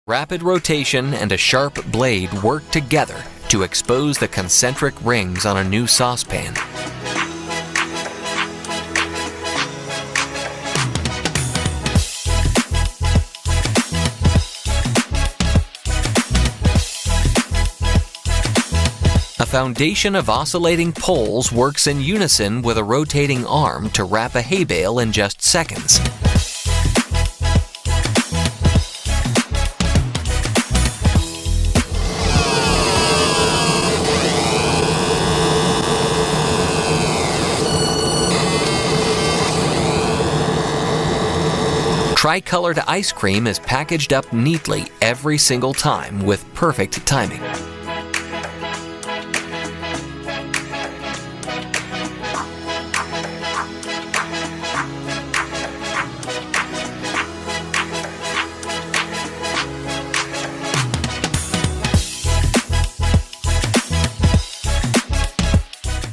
Rapid rotation and a sharp blade work together to expose the concentric rings on a new saucepan. A foundation of oscillating poles works in unison with a rotating arm to wrap a hay bale in just seconds. Tri-colored ice cream is packaged up neatly every single time with perfect timing.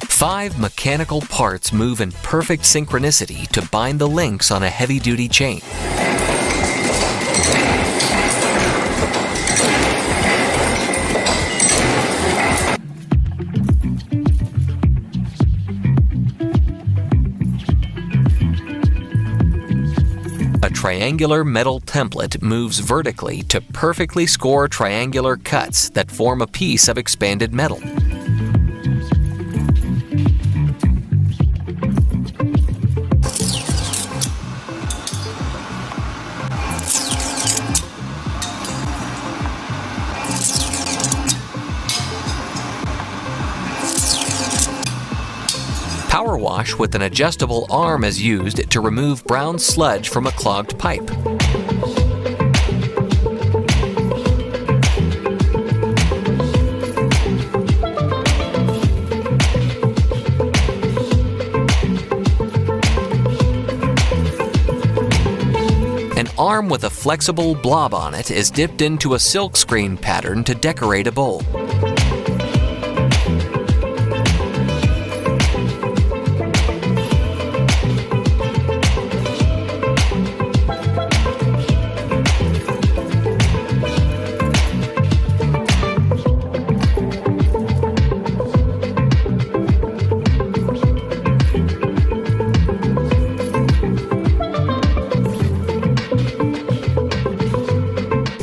Five mechanical parts move in perfect synchronicity to bind the links on a heavy-duty chain. A triangular metal template moves vertically to perfectly score triangular cuts that form a piece of expanded metal. Power wash with an adjustable arm is used to remove brown sludge from a clogged pipe. An arm with a flexible blob on it is dipped into a silkscreen pattern to decorate a bowl.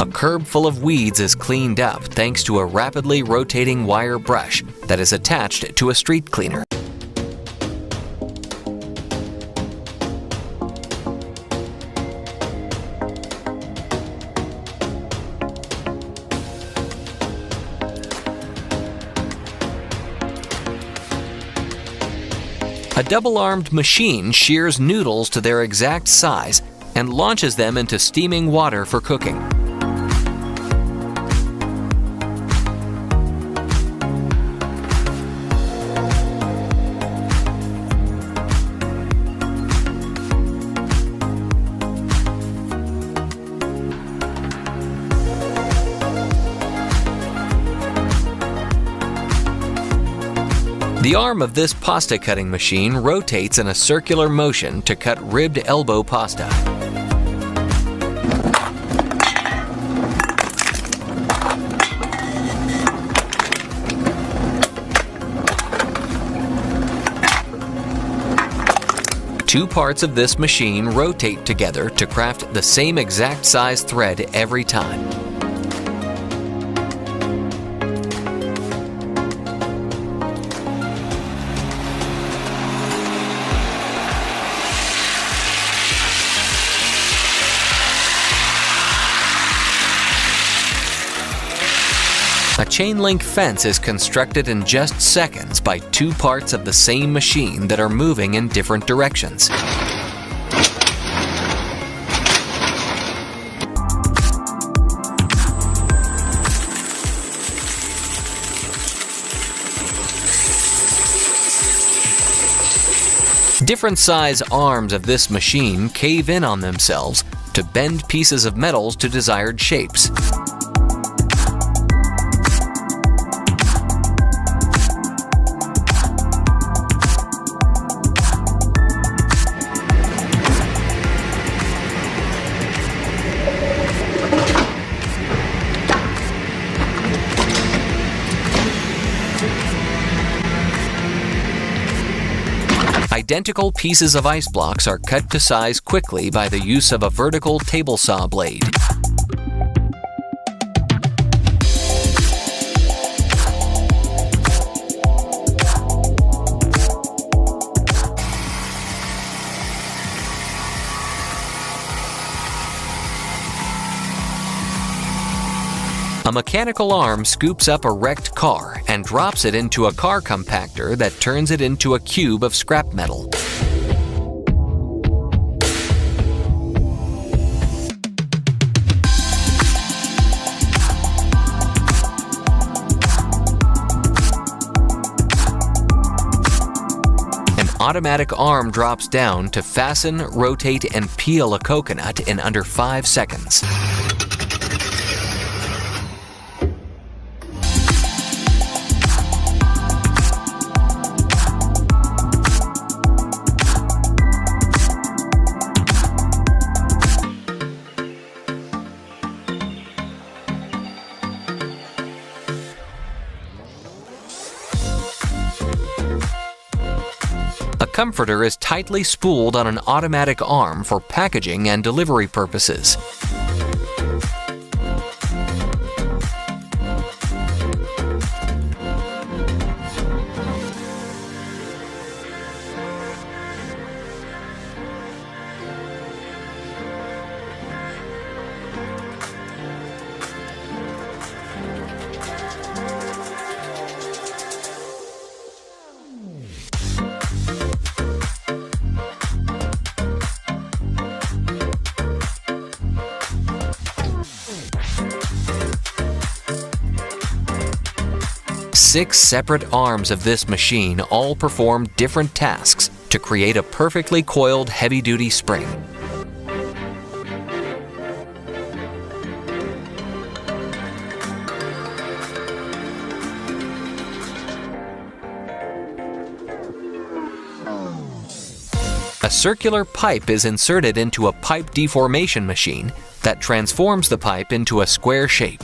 A curb full of weeds is cleaned up thanks to a rapidly rotating wire brush that is attached to a street cleaner. A double-armed machine shears noodles to their exact size and launches them into steaming water for cooking. The arm of this pasta cutting machine rotates in a circular motion to cut ribbed elbow pasta. Two parts of this machine rotate together to craft the same exact size thread every time. A chain link fence is constructed in just seconds by two parts of the same machine that are moving in different directions. Different size arms of this machine cave in on themselves to bend pieces of metals to desired shapes. identical pieces of ice blocks are cut to size quickly by the use of a vertical table saw blade. A mechanical arm scoops up a wrecked car and drops it into a car compactor that turns it into a cube of scrap metal. An automatic arm drops down to fasten, rotate, and peel a coconut in under 5 seconds. A comforter is tightly spooled on an automatic arm for packaging and delivery purposes. Six separate arms of this machine all perform different tasks to create a perfectly coiled heavy-duty spring. A circular pipe is inserted into a pipe deformation machine that transforms the pipe into a square shape.